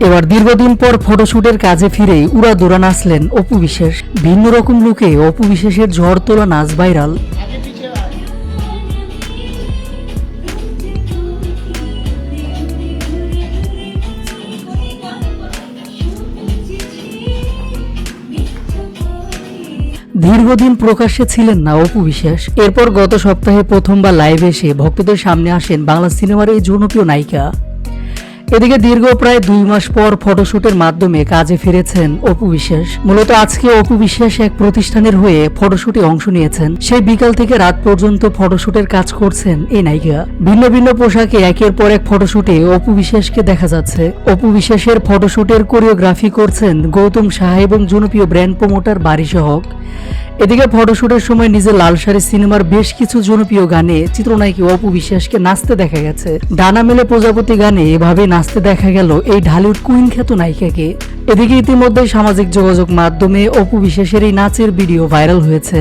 এবার দীর্ঘদিন পর ফটোশুটের কাজে ফিরেই উড়াদৌড়া নাচলেন অপু বিশ্বাস। ভিন্ন রকম লুকে অপু বিশ্বাসের ঝড় তোলা নাচ ভাইরাল। দীর্ঘদিন প্রকাশ্যে ছিলেন না অপু বিশ্বাস। এরপর গত সপ্তাহে প্রথমবার লাইভে এসে ভক্তদের সামনে আসেন বাংলা সিনেমার এই জনপ্রিয় নায়িকা। এদিকে দীর্ঘ প্রায় 2 মাস পর ফটোশুটের মাধ্যমে কাজে ফিরেছেন অপু বিশ্বাস। মূলত আজকে অপু বিশ্বাস এক প্রতিষ্ঠানের হয়ে ফটোশুটে অংশ নিয়েছেন। সেই বিকাল থেকে রাত পর্যন্ত ফটোশুটের কাজ করছেন এই নায়িকা। ভিন্ন ভিন্ন পোশাকে একের পর এক ফটোশুটে অপু বিশ্বাসকে দেখা যাচ্ছে। অপু বিশ্বাসের ফটোশুটের কোরিওগ্রাফি করছেন গৌতম সাহা এবং জনপ্রিয় ব্র্যান্ড প্রমোটার বারি সহক। এদিকে ফটোশুটের সময় নিজের লাল শাড়ি সিনেমার বেশ কিছু জনপ্রিয় গানে চিত্রনায়িকা অপু বিশ্বাসকে নাচতে দেখা গেছে। ডানা মেলে প্রজাপতি গানে এভাবে নাচতে দেখা গেল এই ঢালিউড কুইন খ্যাত নায়িকাকে। এদিকে ইতিমধ্যে সামাজিক যোগাযোগ মাধ্যমে অপু বিশ্বাসের এই নাচের ভিডিও ভাইরাল হয়েছে।